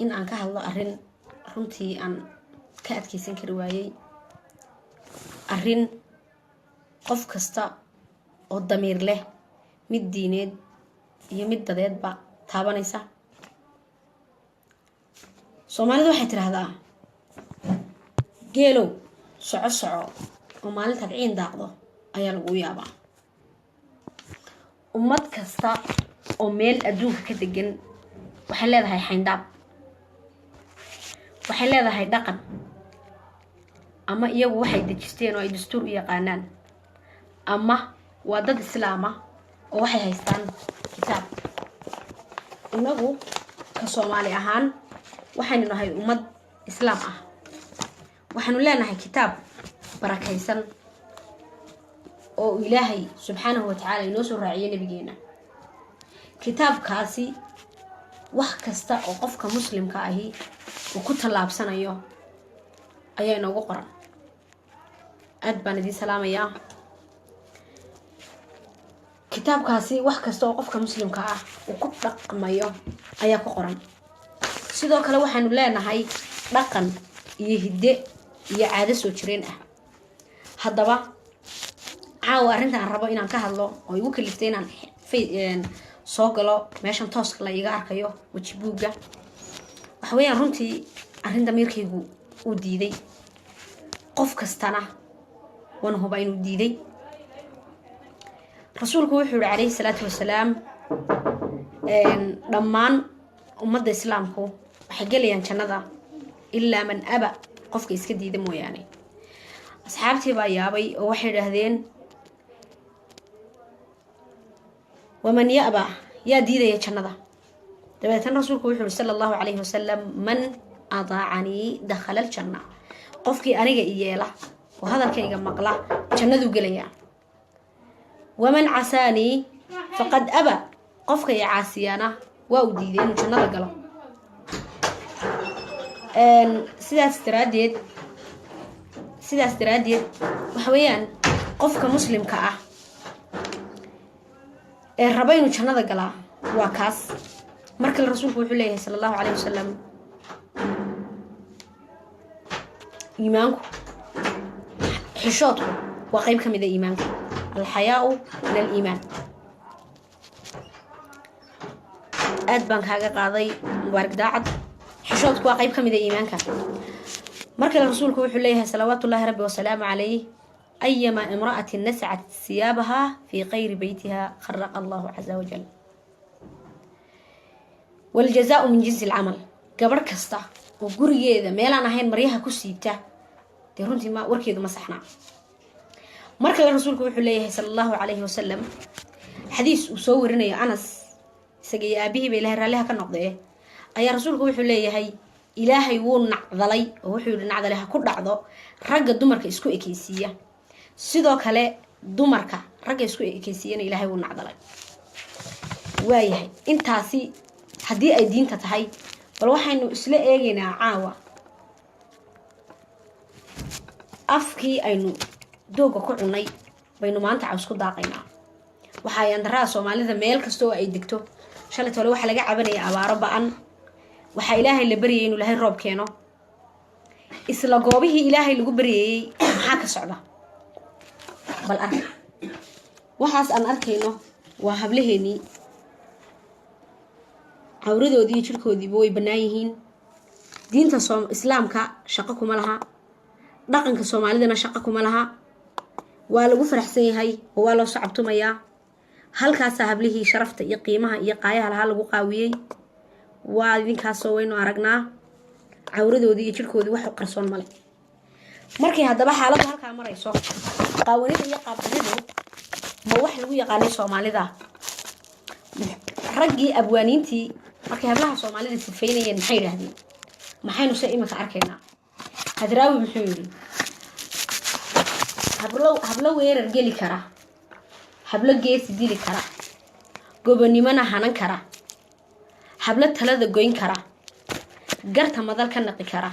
in aan ka hadlo arrin runtii aan ka adkeysan kari waayay, arrin qof kasta oo damiir leh, mid diineed iyo mid dadeedba taabanaysa. Soomaalidu waxay tiraahdaa geelow soco soco oo maalintaad ciin daaqdo ayaa lagu yaabaa. ummad kasta oo meel adduunka ka degan waxay leedahay xayndaab, waxay leedahay dhaqan, ama iyagu waxay dejisteen oo ay dastuur u yaqaanaan, ama waa dad islaam ah oo waxay haystaan kitaab. inagu ka Soomaali ahaan waxaynu nahay ummad islaam ah, waxaanu leenahay kitaab barakaysan oo Ilaahay subxaanahu wa ta'aala inoo soo raaciyay nabigeena. kitaabkaasi wax kasta oo qofka muslimka ahi uu ku talaabsanayo ayaa inoogu qoran. aad baan idin salaamayaa. kitaabkaasi wax kasta oo qofka muslimka ah uu ku dhaqmayo ayaa ku qoran. sidoo kale waxaanu leenahay dhaqan iyo hidde iyo caado soo jireen ah. haddaba caawa arrinta aan rabo inaan ka hadlo oo igu kaliftay inaan soo galo meeshan tooska la iga arkayo waji buugga, waxa weeyaan runtii arrin damiirkaygu uu diiday, qof kastana waan hubaa inuu diiday. rasuulku wuxuu yidhi calayhi salaatu wasalaam dhammaan ummadda islaamku waxay gelayaan jannada ilaa man aba, qofka iska diida mooyaane. asxaabtii baa yaabay oo waxay idhaahdeen waman ya'ba, yaa diidaya jannada. dabeetana rasuulku wuxuu yidhi sala allahu calayhi wasalam man adaacanii dakhala aljanna, qofkii aniga i yeela oo hadalkayga maqla jannaduu gelayaa. waman casaanii faqad aba, qofka i caasiyaana waa uu diiday inuu jannada galo. sidaas daraaddeed waxa weeyaan qofka muslimka ah ee raba inuu jannada galaa waa kaas. markale rasuulku wuxuu leeyahay sala allahu calayhi wasalam iimaanku, xishoodku waa qayb ka mid a iimaanka. alxayaau min aliimaan. aad baan kaaga qaaday mubaarak daacad. xishoodku waa qayb ka mid a iimaanka. markale rasuulku wuxuu leeyahay salawaatullaahi rabbi wasalaamu calayh ayama imra'atin nasacat siyaabaha fii qayri beytiha kharaqa allahu caza wajal. waljazaau min jinsi alcamal. gabadh kasta oo gurigeeda meelaan ahayn maryaha ku siibta dee runtii warkeedu ma saxnaa. markale rasuulku wuxuu leeyahay sala allahu calayhi wasalam xadiis uu soo warinayo anas, isaga iyo aabihii ba ilahay raalliha ka noqdee, ayaa rasuulku wuxuu leeyahay ilaahay wuu nacdalay oo wuxuu yidhi nacdale ha ku dhacdo ragga dumarka isku ekeysiiya, sidoo kale dumarka ragga isku ekeysiiyana ilaahay wuu nacdalay. waayahay intaasi haddii ay diinta tahay, bal waxaynu isla eegaynaa caawa afkii aynu dooga ku cunay baynu maanta caws ku daaqaynaa. waxaa yandaraa soomaalida meel kasta oo ay degto shalayt hore waxaa laga cabanaya abaaro ba-an, waxaa ilaahay la baryayay inuu ilaahay roob keeno. isla goobihii ilaahay lagu baryayey maxaa ka socda? bal arka. waxaas aan arkayno waa hablaheenii, cawradoodii iyo jirkoodiiba way bannaan yihiin. diinta islaamka shaqo kuma laha, dhaqanka soomaalidana shaqo kuma laha. waa lagu faraxsan yahay oo waa loo sacabtumayaa. halkaasaa hablihii sharafta iyo qiimaha iyo qaayaha lahaa lagu qaawiyey. waa idinkaasoo waynu aragnaa cawradoodii iyo jirkoodii wax qarsoon male. markay haddaba xaaladdu halkaa marayso, qaawanida iyo qaabdanidu ma wax lagu yaqaanay soomaalida? raggii abwaaniintii markay hablaha soomaalida sifaynayeen maxay yidhaahdeen? maxaynu se iminka arkaynaa? hadraawi muxuu yidhi? hablo weerar geli kara, hablo geesi dili kara, gobonimona hanan kara, hablo talada goyn kara, garta madal ka naqi kara,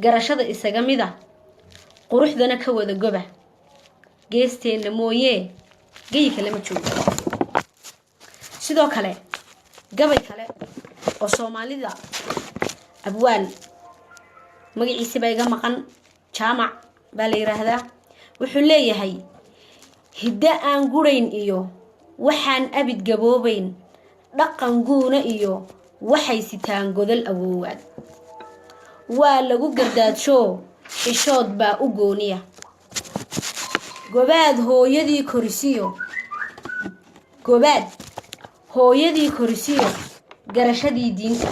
garashada isaga mida, quruxdana ka wada goba, geesteenna mooyee geyika lama joogo. sidoo kale gabay kale oo soomaalida abwaan magaciisa baa iga maqan jaamac baa la yiraahdaa wuxuu leeyahay hidda aan gurayn iyo waxaan abid gaboobayn dhaqan guuna iyo waxay sitaan godol awoowaan waa lagu gardaadsho xishood baa u gooniya gobaad hooyadii korisiyo garashadii diinta